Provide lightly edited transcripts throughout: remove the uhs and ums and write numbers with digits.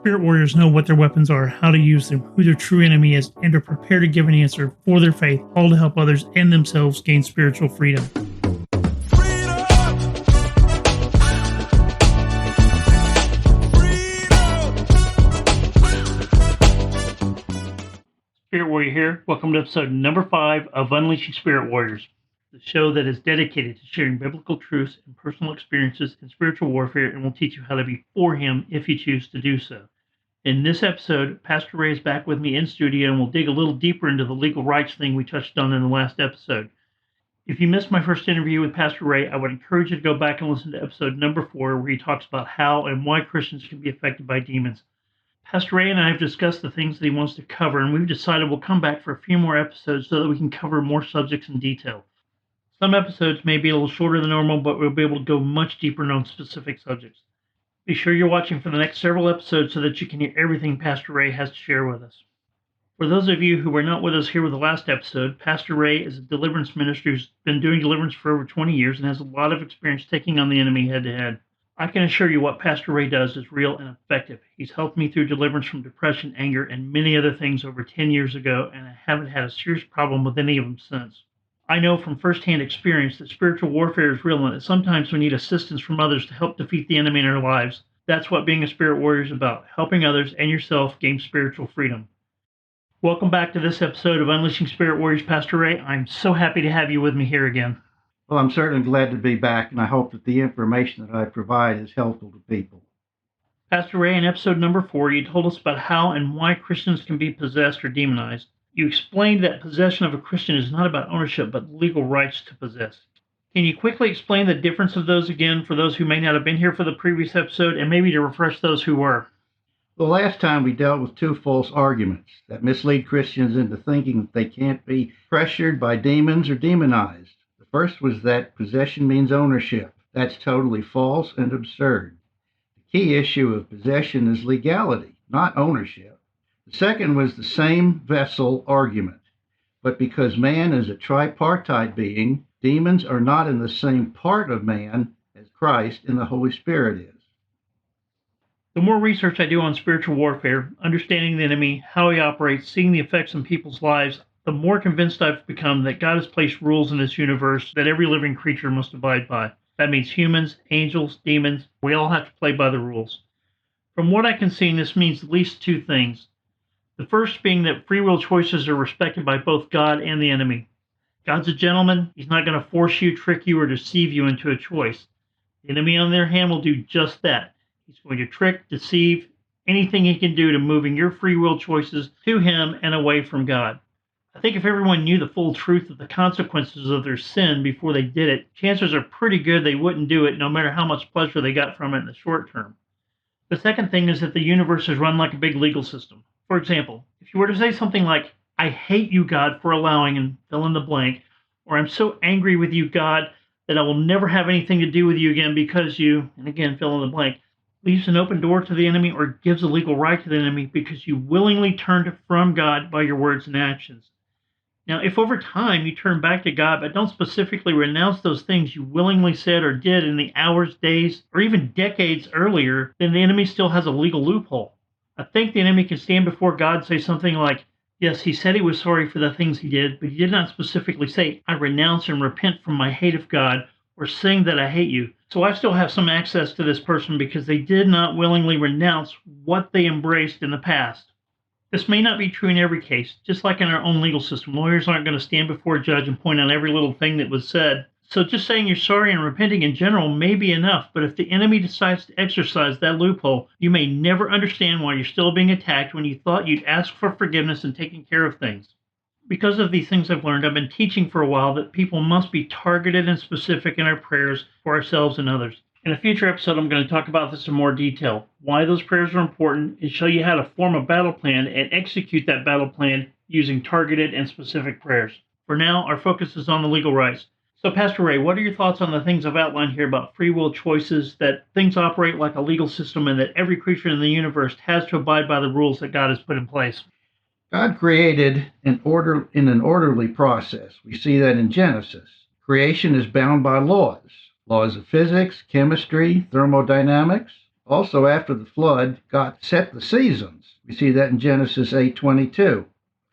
Spirit warriors know what their weapons are, how to use them, who their true enemy is, and are prepared to give an answer for their faith, all to help others and themselves gain spiritual freedom. Spirit Warrior here. Welcome to episode number 5 of Unleashing Spirit Warriors, the show that is dedicated to sharing biblical truths and personal experiences in spiritual warfare, and will teach you how to be for Him if you choose to do so. In this episode, Pastor Ray is back with me in studio, and we'll dig a little deeper into the legal rights thing we touched on in the last episode. If you missed my first interview with Pastor Ray, I would encourage you to go back and listen to episode number 4, where he talks about how and why Christians can be affected by demons. Pastor Ray and I have discussed the things that he wants to cover, and we've decided we'll come back for a few more episodes so that we can cover more subjects in detail. Some episodes may be a little shorter than normal, but we'll be able to go much deeper on specific subjects. Be sure you're watching for the next several episodes so that you can hear everything Pastor Ray has to share with us. For those of you who were not with us here with the last episode, Pastor Ray is a deliverance minister who's been doing deliverance for over 20 years and has a lot of experience taking on the enemy head-to-head. I can assure you what Pastor Ray does is real and effective. He's helped me through deliverance from depression, anger, and many other things over 10 years ago, and I haven't had a serious problem with any of them since. I know from firsthand experience that spiritual warfare is real and that sometimes we need assistance from others to help defeat the enemy in our lives. That's what being a spirit warrior is about, helping others and yourself gain spiritual freedom. Welcome back to this episode of Unleashing Spirit Warriors, Pastor Ray. I'm so happy to have you with me here again. Well, I'm certainly glad to be back, and I hope that the information that I provide is helpful to people. Pastor Ray, in episode number 4, you told us about how and why Christians can be possessed or demonized. You explained that possession of a Christian is not about ownership, but legal rights to possess. Can you quickly explain the difference of those again for those who may not have been here for the previous episode, and maybe to refresh those who were? The last time we dealt with 2 false arguments that mislead Christians into thinking that they can't be pressured by demons or demonized. The first was that possession means ownership. That's totally false and absurd. The key issue of possession is legality, not ownership. The second was the same vessel argument. But because man is a tripartite being, demons are not in the same part of man as Christ and the Holy Spirit is. The more research I do on spiritual warfare, understanding the enemy, how he operates, seeing the effects in people's lives, the more convinced I've become that God has placed rules in this universe that every living creature must abide by. That means humans, angels, demons. We all have to play by the rules. From what I can see, this means at least 2 things. The first being that free will choices are respected by both God and the enemy. God's a gentleman. He's not going to force you, trick you, or deceive you into a choice. The enemy, on the other hand, will do just that. He's going to trick, deceive, anything he can do to moving your free will choices to him and away from God. I think if everyone knew the full truth of the consequences of their sin before they did it, chances are pretty good they wouldn't do it no matter how much pleasure they got from it in the short term. The second thing is that the universe is run like a big legal system. For example, if you were to say something like, "I hate you, God, for allowing," and fill in the blank, or "I'm so angry with you, God, that I will never have anything to do with you again because you," and again, fill in the blank, leaves an open door to the enemy or gives a legal right to the enemy because you willingly turned from God by your words and actions. Now, if over time you turn back to God but don't specifically renounce those things you willingly said or did in the hours, days, or even decades earlier, then the enemy still has a legal loophole. I think the enemy can stand before God and say something like, yes, he said he was sorry for the things he did, but he did not specifically say, "I renounce and repent from my hate of God," or saying that I hate you. So I still have some access to this person because they did not willingly renounce what they embraced in the past. This may not be true in every case. Just like in our own legal system, lawyers aren't going to stand before a judge and point out every little thing that was said. So just saying you're sorry and repenting in general may be enough, but if the enemy decides to exercise that loophole, you may never understand why you're still being attacked when you thought you'd ask for forgiveness and taken care of things. Because of these things I've learned, I've been teaching for a while that people must be targeted and specific in our prayers for ourselves and others. In a future episode, I'm going to talk about this in more detail, why those prayers are important, and show you how to form a battle plan and execute that battle plan using targeted and specific prayers. For now, our focus is on the legal rights. So, Pastor Ray, what are your thoughts on the things I've outlined here about free will choices, that things operate like a legal system, and that every creature in the universe has to abide by the rules that God has put in place? God created in an orderly process. We see that in Genesis. Creation is bound by laws of physics, chemistry, thermodynamics. Also, after the flood, God set the seasons. We see that in Genesis 8:22.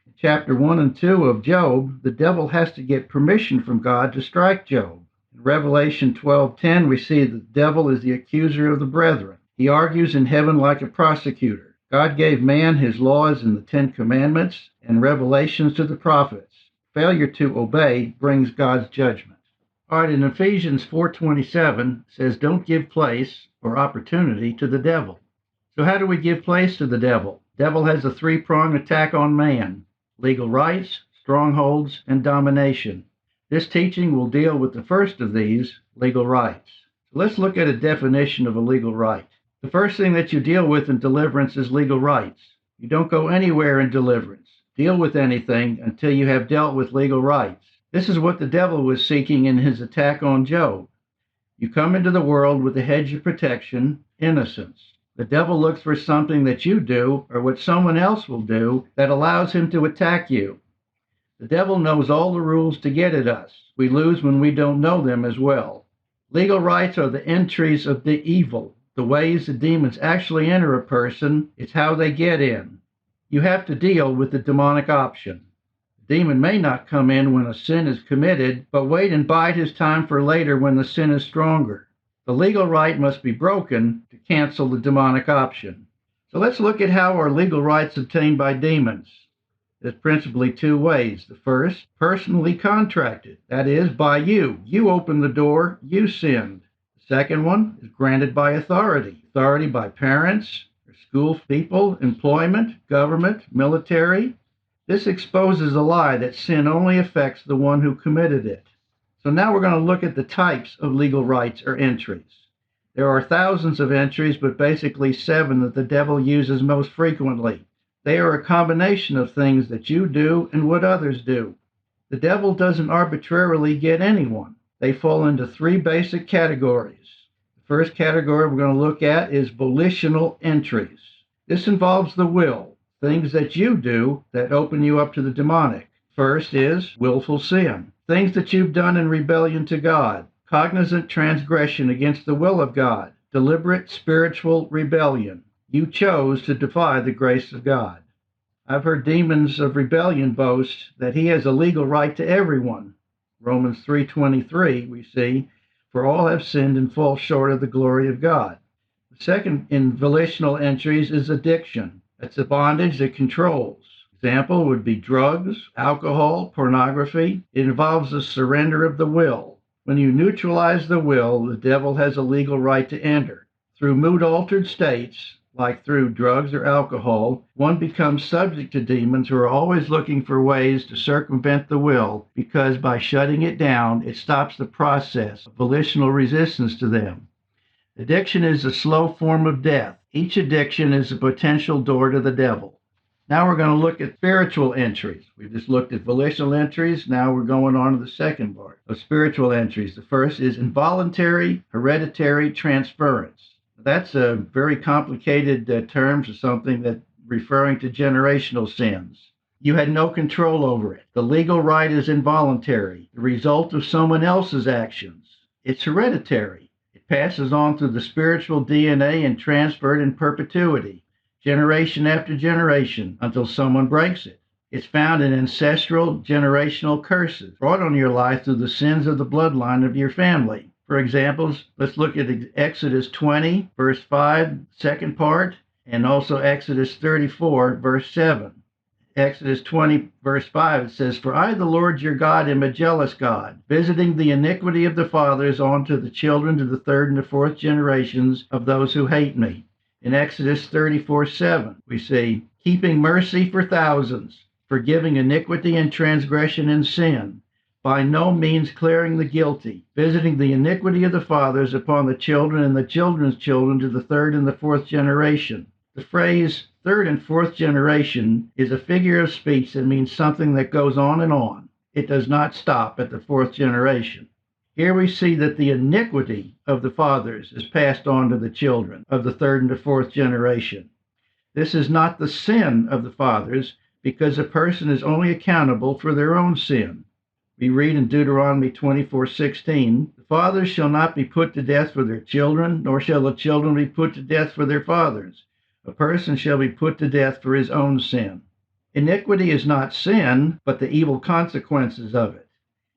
In chapter 1 and 2 of Job, the devil has to get permission from God to strike Job. In Revelation 12:10, we see the devil is the accuser of the brethren. He argues in heaven like a prosecutor. God gave man his laws in the Ten Commandments and revelations to the prophets. Failure to obey brings God's judgment. All right, in Ephesians 4:27 says, don't give place or opportunity to the devil. So how do we give place to the devil? Devil has a three-pronged attack on man: legal rights, strongholds, and domination. This teaching will deal with the first of these, legal rights. So let's look at a definition of a legal right. The first thing that you deal with in deliverance is legal rights. You don't go anywhere in deliverance, deal with anything until you have dealt with legal rights. This is what the devil was seeking in his attack on Job. You come into the world with a hedge of protection, innocence. The devil looks for something that you do or what someone else will do that allows him to attack you. The devil knows all the rules to get at us. We lose when we don't know them as well. Legal rights are the entries of the evil, the ways the demons actually enter a person. It's how they get in. You have to deal with the demonic option. The demon may not come in when a sin is committed, but wait and bide his time for later when the sin is stronger. The legal right must be broken to cancel the demonic option. So let's look at how our legal rights obtained by demons. There's principally two ways. The first, personally contracted. That is, by you. You opened the door, you sinned. The second one is granted by authority. Authority by parents, school people, employment, government, military. This exposes a lie that sin only affects the one who committed it. So now we're going to look at the types of legal rights or entries. There are thousands of entries, but basically 7 that the devil uses most frequently. They are a combination of things that you do and what others do. The devil doesn't arbitrarily get anyone. They fall into 3 basic categories. The first category we're going to look at is volitional entries. This involves the will, things that you do that open you up to the demonic. First is willful sin, things that you've done in rebellion to God, cognizant transgression against the will of God, deliberate spiritual rebellion. You chose to defy the grace of God. I've heard demons of rebellion boast that he has a legal right to everyone. Romans 3:23, we see, for all have sinned and fall short of the glory of God. The second in volitional entries is addiction. That's a bondage that controls. Example would be drugs, alcohol, pornography. It involves the surrender of the will. When you neutralize the will, the devil has a legal right to enter. Through mood-altered states, like through drugs or alcohol, one becomes subject to demons who are always looking for ways to circumvent the will, because by shutting it down, it stops the process of volitional resistance to them. Addiction is a slow form of death. Each addiction is a potential door to the devil. Now we're going to look at spiritual entries. We just looked at volitional entries. Now we're going on to the second part of spiritual entries. The first is involuntary hereditary transference. That's a very complicated term for something that referring to generational sins. You had no control over it. The legal right is involuntary, the result of someone else's actions. It's hereditary. It passes on through the spiritual DNA and transferred in perpetuity, generation after generation, until someone breaks it. It's found in ancestral generational curses brought on your life through the sins of the bloodline of your family. For examples, let's look at Exodus 20, verse 5, second part, and also Exodus 34, verse 7. Exodus 20, verse 5, it says, for I, the Lord your God, am a jealous God, visiting the iniquity of the fathers onto the children to the 3rd and the 4th generations of those who hate me. In Exodus 34, 7, we see, keeping mercy for thousands, forgiving iniquity and transgression and sin, by no means clearing the guilty, visiting the iniquity of the fathers upon the children and the children's children to the 3rd and the 4th generation. The phrase 3rd and 4th generation is a figure of speech that means something that goes on and on. It does not stop at the 4th generation. Here we see that the iniquity of the fathers is passed on to the children of the 3rd and the 4th generation. This is not the sin of the fathers, because a person is only accountable for their own sin. We read in Deuteronomy 24:16, "The fathers shall not be put to death for their children, nor shall the children be put to death for their fathers. A person shall be put to death for his own sin." Iniquity is not sin, but the evil consequences of it.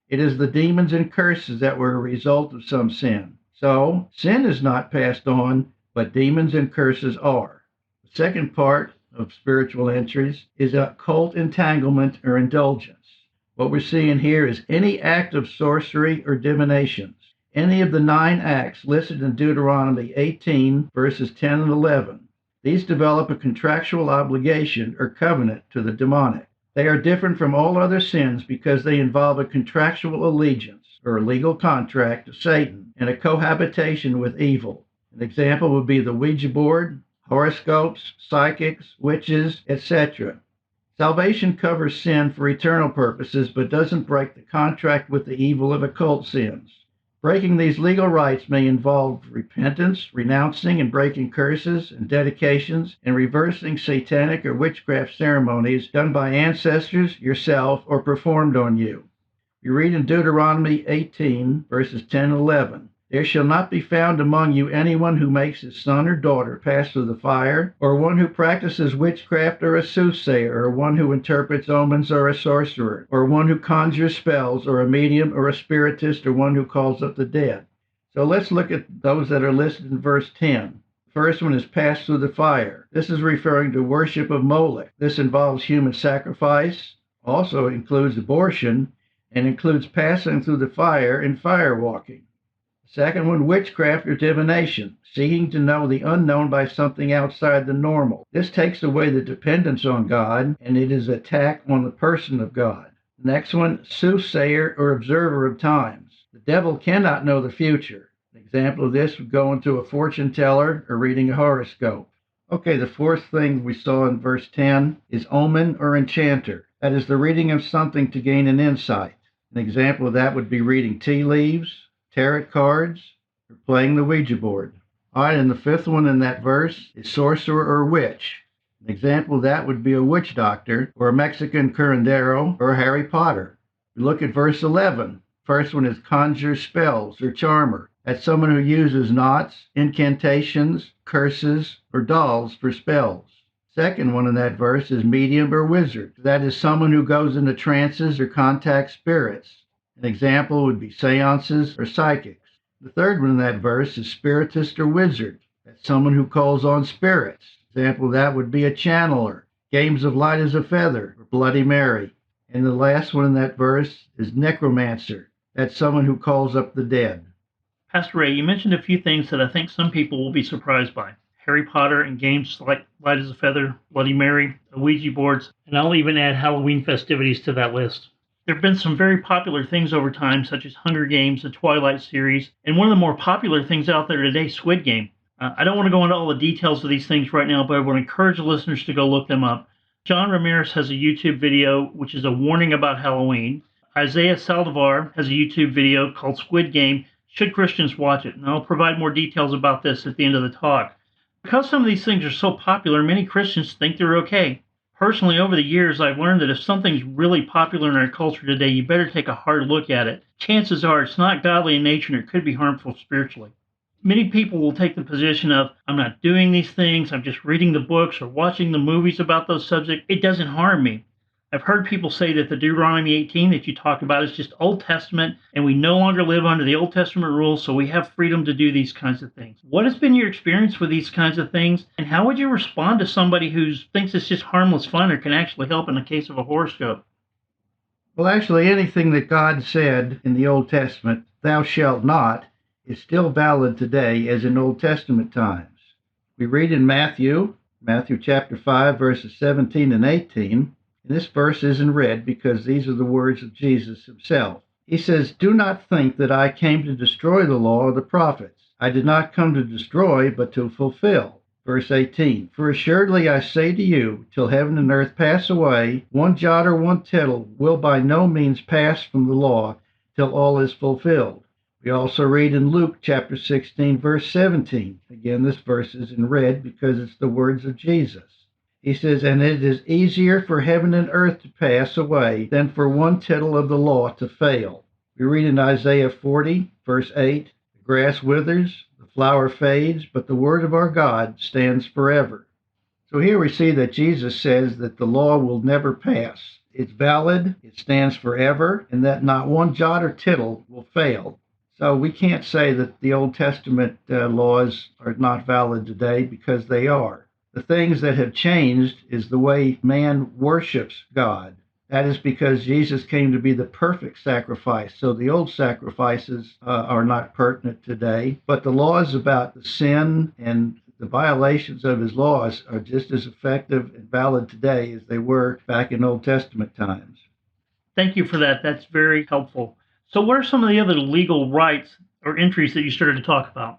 It is the demons and curses that were a result of some sin. So, sin is not passed on, but demons and curses are. The second part of spiritual entries is occult entanglement or indulgence. What we're seeing here is any act of sorcery or divination. Any of the 9 acts listed in Deuteronomy 18, verses 10 and 11. These develop a contractual obligation or covenant to the demonic. They are different from all other sins because they involve a contractual allegiance or a legal contract to Satan and a cohabitation with evil. An example would be the Ouija board, horoscopes, psychics, witches, etc. Salvation covers sin for eternal purposes, but doesn't break the contract with the evil of occult sins. Breaking these legal rights may involve repentance, renouncing and breaking curses and dedications, and reversing satanic or witchcraft ceremonies done by ancestors, yourself, or performed on you. You read in Deuteronomy 18, verses 10 and 11. "There shall not be found among you anyone who makes his son or daughter pass through the fire, or one who practices witchcraft or a soothsayer, or one who interprets omens or a sorcerer, or one who conjures spells, or a medium or a spiritist, or one who calls up the dead." So let's look at those that are listed in verse 10. The first one is pass through the fire. This is referring to worship of Molech. This involves human sacrifice, also includes abortion, and includes passing through the fire and fire walking. Second one, witchcraft or divination, seeking to know the unknown by something outside the normal. This takes away the dependence on God, and it is an attack on the person of God. Next one, soothsayer or observer of times. The devil cannot know the future. An example of this would go into a fortune teller or reading a horoscope. Okay, the fourth thing we saw in verse 10 is omen or enchanter. That is the reading of something to gain an insight. An example of that would be reading tea leaves, tarot cards, or playing the Ouija board. All right, and the fifth one in that verse is sorcerer or witch. An example of that would be a witch doctor, or a Mexican curandero, or Harry Potter. We look at verse 11. First one is conjure spells or charmer. That's someone who uses knots, incantations, curses, or dolls for spells. Second one in that verse is medium or wizard. That is someone who goes into trances or contacts spirits. An example would be seances or psychics. The third one in that verse is spiritist or wizard. That's someone who calls on spirits. Example of that would be a channeler, games of light as a feather, or Bloody Mary. And the last one in that verse is necromancer. That's someone who calls up the dead. Pastor Ray, you mentioned a few things that I think some people will be surprised by. Harry Potter and games like Light as a Feather, Bloody Mary, Ouija boards, and I'll even add Halloween festivities to that list. There have been some very popular things over time, such as Hunger Games, the Twilight series, and one of the more popular things out there today, Squid Game. I don't want to go into all the details of these things right now, but I want to encourage the listeners to go look them up. John Ramirez has a YouTube video, which is a warning about Halloween. Isaiah Saldivar has a YouTube video called Squid Game, Should Christians Watch It? And I'll provide more details about this at the end of the talk. Because some of these things are so popular, many Christians think they're okay. Personally, over the years, I've learned that if something's really popular in our culture today, you better take a hard look at it. Chances are it's not godly in nature and it could be harmful spiritually. Many people will take the position of, I'm not doing these things, I'm just reading the books or watching the movies about those subjects. It doesn't harm me. I've heard people say that the Deuteronomy 18 that you talk about is just Old Testament, and we no longer live under the Old Testament rules, so we have freedom to do these kinds of things. What has been your experience with these kinds of things, and how would you respond to somebody who thinks it's just harmless fun or can actually help in the case of a horoscope? Well, actually, anything that God said in the Old Testament, thou shalt not, is still valid today as in Old Testament times. We read in Matthew chapter 5, verses 17 and 18, and this verse isn't read because these are the words of Jesus himself. He says, "Do not think that I came to destroy the law or the prophets. I did not come to destroy, but to fulfill." Verse 18, "For assuredly I say to you, till heaven and earth pass away, one jot or one tittle will by no means pass from the law till all is fulfilled." We also read in Luke chapter 16, verse 17. Again, this verse isn't read because it's the words of Jesus. He says, and it is easier for heaven and earth to pass away than for one tittle of the law to fail. We read in Isaiah 40, verse 8, the grass withers, the flower fades, but the word of our God stands forever. So here we see that Jesus says that the law will never pass. It's valid, it stands forever, and that not one jot or tittle will fail. So we can't say that the Old Testament laws are not valid today, because they are. The things that have changed is the way man worships God. That is because Jesus came to be the perfect sacrifice. So the old sacrifices are not pertinent today, but the laws about the sin and the violations of his laws are just as effective and valid today as they were back in Old Testament times. Thank you for that. That's very helpful. So what are some of the other legal rights or entries that you started to talk about?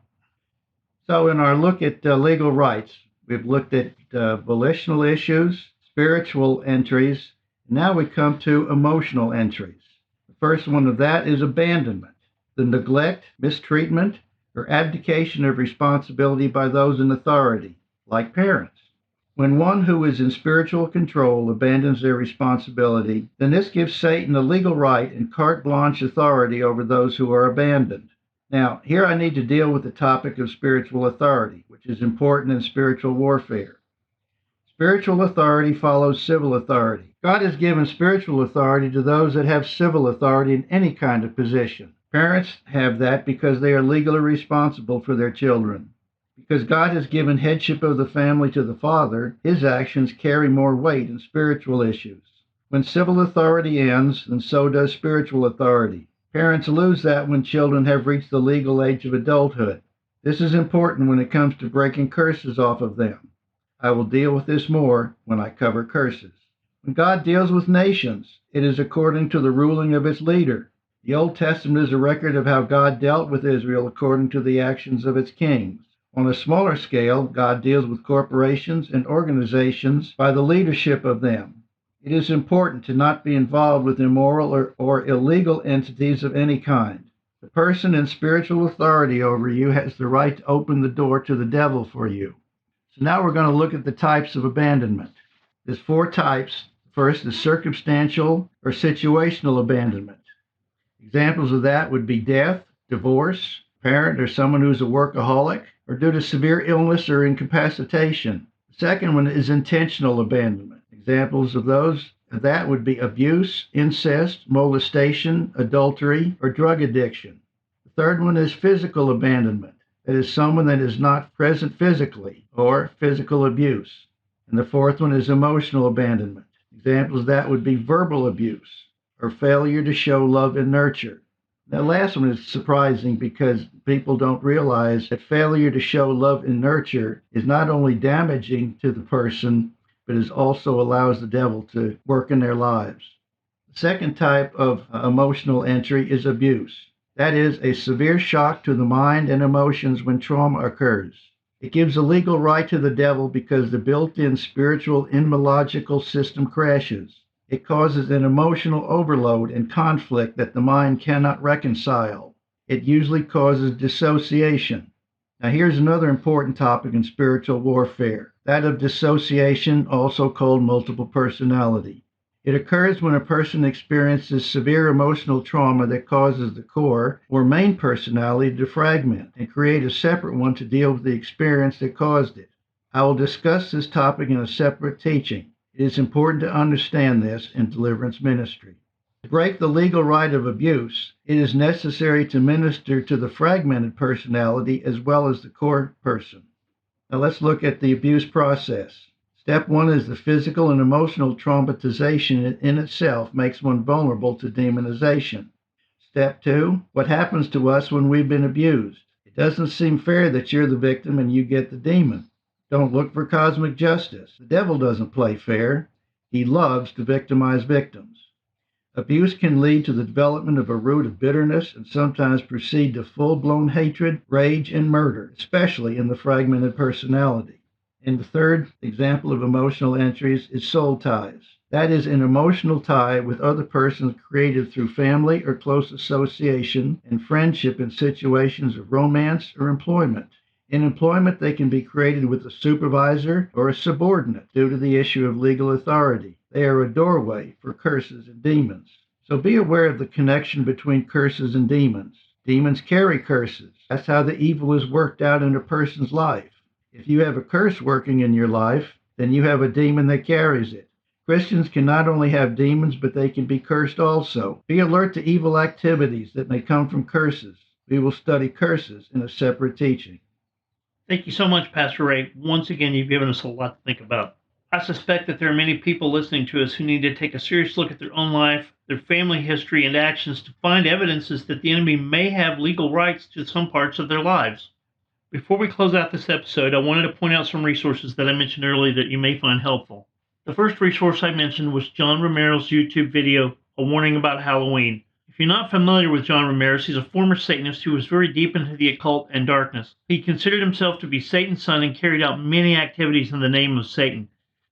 So in our look at legal rights, we've looked at volitional issues, spiritual entries. Now we come to emotional entries. The first one of that is abandonment, the neglect, mistreatment, or abdication of responsibility by those in authority, like parents. When one who is in spiritual control abandons their responsibility, then this gives Satan a legal right and carte blanche authority over those who are abandoned. Now, here I need to deal with the topic of spiritual authority, which is important in spiritual warfare. Spiritual authority follows civil authority. God has given spiritual authority to those that have civil authority in any kind of position. Parents have that because they are legally responsible for their children. Because God has given headship of the family to the father, his actions carry more weight in spiritual issues. When civil authority ends, then so does spiritual authority. Parents lose that when children have reached the legal age of adulthood. This is important when it comes to breaking curses off of them. I will deal with this more when I cover curses. When God deals with nations, it is according to the ruling of its leader. The Old Testament is a record of how God dealt with Israel according to the actions of its kings. On a smaller scale, God deals with corporations and organizations by the leadership of them. It is important to not be involved with immoral or illegal entities of any kind. The person in spiritual authority over you has the right to open the door to the devil for you. So now we're going to look at the types of abandonment. There's 4 types. First is circumstantial or situational abandonment. Examples of that would be death, divorce, parent or someone who's a workaholic, or due to severe illness or incapacitation. The second one is intentional abandonment. Examples of that would be abuse, incest, molestation, adultery, or drug addiction. The third one is physical abandonment. That is someone that is not present physically, or physical abuse. And the fourth one is emotional abandonment. Examples of that would be verbal abuse, or failure to show love and nurture. The last one is surprising because people don't realize that failure to show love and nurture is not only damaging to the person, but it also allows the devil to work in their lives. The second type of emotional entry is abuse. That is a severe shock to the mind and emotions when trauma occurs. It gives a legal right to the devil because the built-in spiritual immunological system crashes. It causes an emotional overload and conflict that the mind cannot reconcile. It usually causes dissociation. Now here's another important topic in spiritual warfare, that of dissociation, also called multiple personality. It occurs when a person experiences severe emotional trauma that causes the core or main personality to fragment and create a separate one to deal with the experience that caused it. I will discuss this topic in a separate teaching. It is important to understand this in deliverance ministry. To break the legal right of abuse, it is necessary to minister to the fragmented personality as well as the core person. Now let's look at the abuse process. Step 1 is the physical and emotional traumatization in itself makes one vulnerable to demonization. Step 2, what happens to us when we've been abused? It doesn't seem fair that you're the victim and you get the demon. Don't look for cosmic justice. The devil doesn't play fair. He loves to victimize victims. Abuse can lead to the development of a root of bitterness and sometimes proceed to full-blown hatred, rage, and murder, especially in the fragmented personality. And the third example of emotional entries is soul ties. That is an emotional tie with other persons created through family or close association and friendship in situations of romance or employment. In employment, they can be created with a supervisor or a subordinate due to the issue of legal authority. They are a doorway for curses and demons. So be aware of the connection between curses and demons. Demons carry curses. That's how the evil is worked out in a person's life. If you have a curse working in your life, then you have a demon that carries it. Christians can not only have demons, but they can be cursed also. Be alert to evil activities that may come from curses. We will study curses in a separate teaching. Thank you so much, Pastor Ray. Once again, you've given us a lot to think about. I suspect that there are many people listening to us who need to take a serious look at their own life, their family history, and actions to find evidences that the enemy may have legal rights to some parts of their lives. Before we close out this episode, I wanted to point out some resources that I mentioned earlier that you may find helpful. The first resource I mentioned was John Ramirez's YouTube video, A Warning About Halloween. If you're not familiar with John Ramirez, he's a former Satanist who was very deep into the occult and darkness. He considered himself to be Satan's son and carried out many activities in the name of Satan.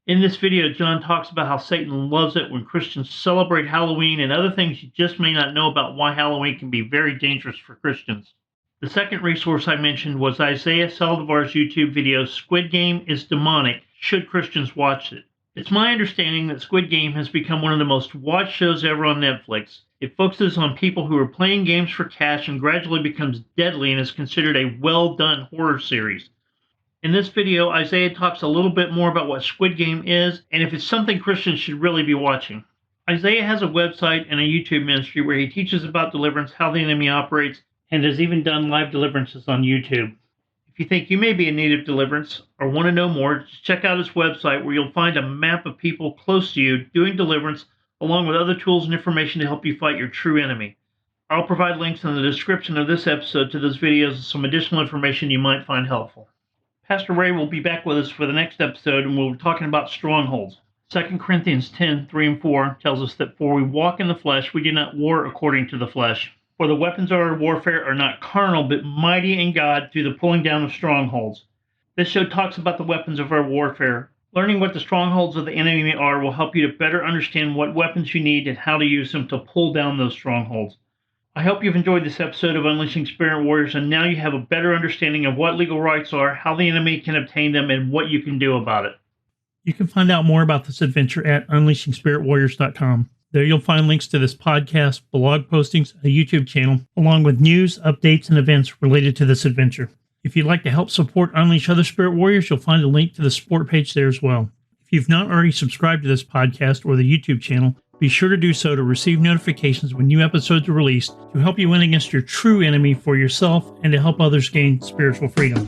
In this video, John talks about how Satan loves it when Christians celebrate Halloween and other things you just may not know about why Halloween can be very dangerous for Christians. The second resource I mentioned was Isaiah Saldivar's YouTube video, Squid Game is Demonic, Should Christians Watch It? It's my understanding that Squid Game has become one of the most watched shows ever on Netflix. It focuses on people who are playing games for cash and gradually becomes deadly and is considered a well-done horror series. In this video, Isaiah talks a little bit more about what Squid Game is and if it's something Christians should really be watching. Isaiah has a website and a YouTube ministry where he teaches about deliverance, how the enemy operates, and has even done live deliverances on YouTube. If you think you may be in need of deliverance or want to know more, just check out his website where you'll find a map of people close to you doing deliverance along with other tools and information to help you fight your true enemy. I'll provide links in the description of this episode to those videos and some additional information you might find helpful. Pastor Ray will be back with us for the next episode, and we'll be talking about strongholds. 2 Corinthians 10:3-4 tells us that for we walk in the flesh, we do not war according to the flesh. For the weapons of our warfare are not carnal, but mighty in God through the pulling down of strongholds. This show talks about the weapons of our warfare. Learning what the strongholds of the enemy are will help you to better understand what weapons you need and how to use them to pull down those strongholds. I hope you've enjoyed this episode of Unleashing Spirit Warriors, and now you have a better understanding of what legal rights are, how the enemy can obtain them, and what you can do about it. You can find out more about this adventure at unleashingspiritwarriors.com. There you'll find links to this podcast, blog postings, a YouTube channel, along with news, updates, and events related to this adventure. If you'd like to help support Unleash Other Spirit Warriors, you'll find a link to the support page there as well. If you've not already subscribed to this podcast or the YouTube channel, be sure to do so to receive notifications when new episodes are released to help you win against your true enemy for yourself and to help others gain spiritual freedom.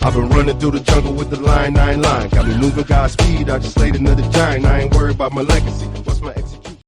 I've been running through the jungle with the line, 9 line. Got me moving God's speed, I just slayed another giant. I ain't worried about my legacy. What's my execution?